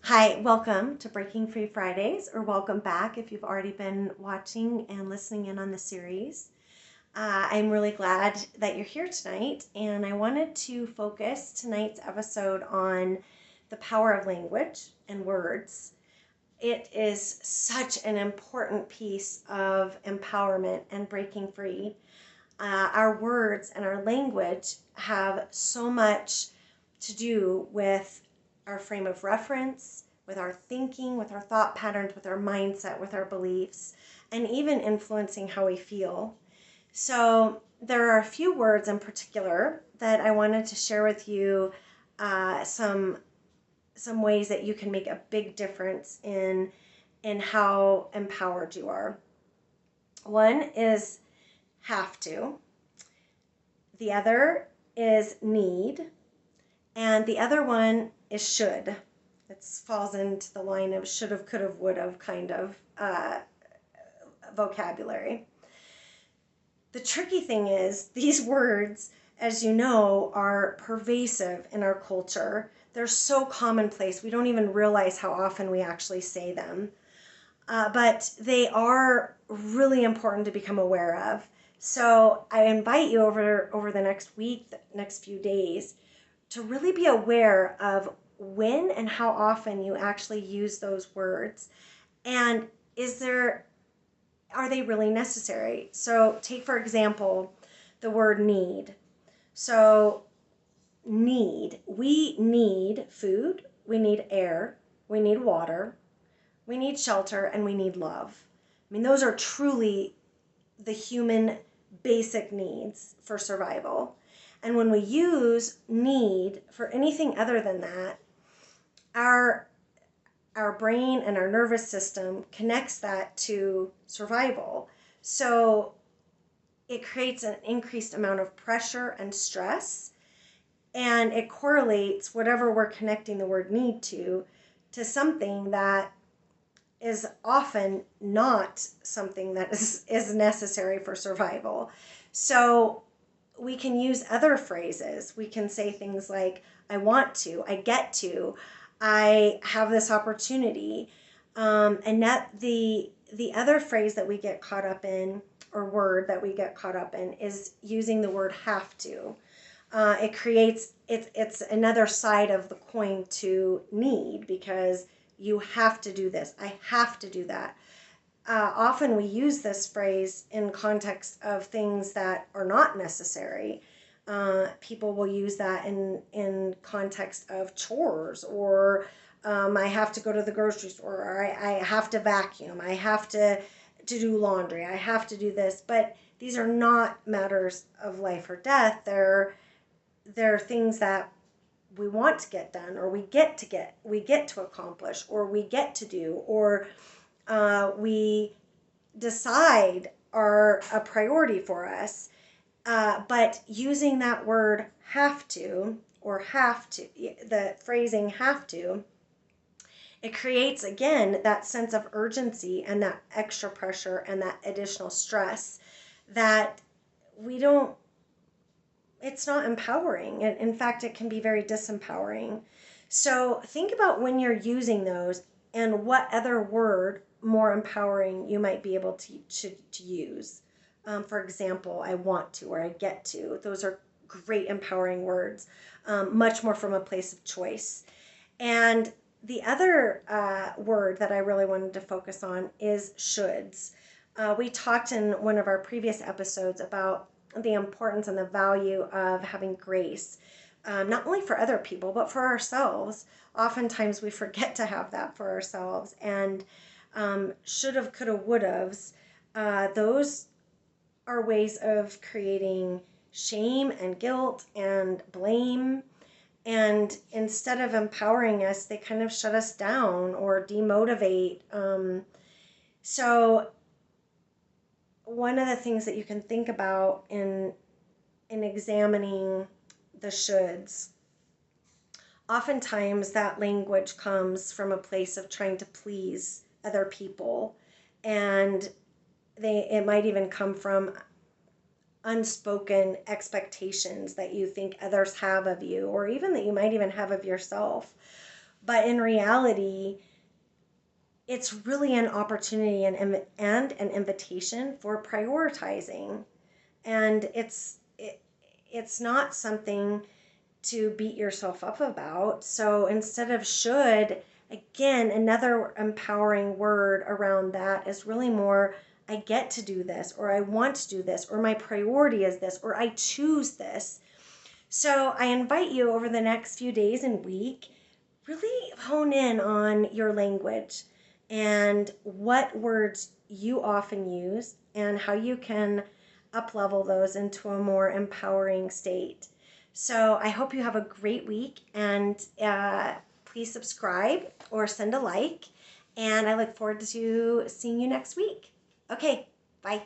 Hi, welcome to Breaking Free Fridays, or welcome back if you've already been watching and listening in on the series. I'm really glad that you're here tonight, and I wanted to focus tonight's episode on the power of language and words. It is such an important piece of empowerment and breaking free. Our words and our language have so much to do with our frame of reference, with our thinking, with our thought patterns, with our mindset, with our beliefs, and even influencing how we feel. So there are a few words in particular that I wanted to share with you, some ways that you can make a big difference in how empowered you are. One is have to. The other is need. And the other one is should. It falls into the line of should have, could have, would have kind of vocabulary. The tricky thing is these words, as you know, are pervasive in our culture. They're so commonplace. We don't even realize how often we actually say them. But they are really important to become aware of. So I invite you over the next week, the next few days, to really be aware of when and how often you actually use those words, and are they really necessary? So take, for example, the word need. So need, we need food, we need air, we need water, we need shelter, and we need love. I mean, those are truly the human basic needs for survival. And when we use need for anything other than that, our brain and our nervous system connects that to survival. So it creates an increased amount of pressure and stress, and it correlates whatever we're connecting the word need to something that is often not something that is necessary for survival. So we can use other phrases. We can say things like, I want to, I get to, I have this opportunity. And that the other phrase that we get caught up in, or word that we get caught up in, is using the word have to. It's another side of the coin to need, because you have to do this, I have to do that. Often we use this phrase in context of things that are not necessary. People will use that in context of chores, or I have to go to the grocery store, or I have to vacuum, I have to do laundry, I have to do this. But these are not matters of life or death. They're things that we want to get done, or we get to accomplish, or we get to do, or we decide are a priority for us. But using that word have to, or have to, the phrasing have to, it creates, again, that sense of urgency and that extra pressure and that additional stress that we don't, it's not empowering. In fact, it can be very disempowering. So think about when you're using those and what other word more empowering you might be able to use. For example, I want to, or I get to. Those are great empowering words, much more from a place of choice. And the other word that I really wanted to focus on is shoulds. We talked in one of our previous episodes about the importance and the value of having grace, not only for other people, but for ourselves. Oftentimes we forget to have that for ourselves. And should have, could have, would have's, those are ways of creating shame and guilt and blame. And instead of empowering us, they kind of shut us down or demotivate. So one of the things that you can think about in examining the shoulds, oftentimes that language comes from a place of trying to please other people, and it might even come from unspoken expectations that you think others have of you, or even that you might even have of yourself. But in reality, it's really an opportunity and an invitation for prioritizing. And it's not something to beat yourself up about. So instead of should, again, another empowering word around that is really more, I get to do this, or I want to do this, or my priority is this, or I choose this. So I invite you over the next few days and week, really hone in on your language and what words you often use and how you can up level those into a more empowering state. So I hope you have a great week, and please subscribe or send a like. And I look forward to seeing you next week. Okay, bye.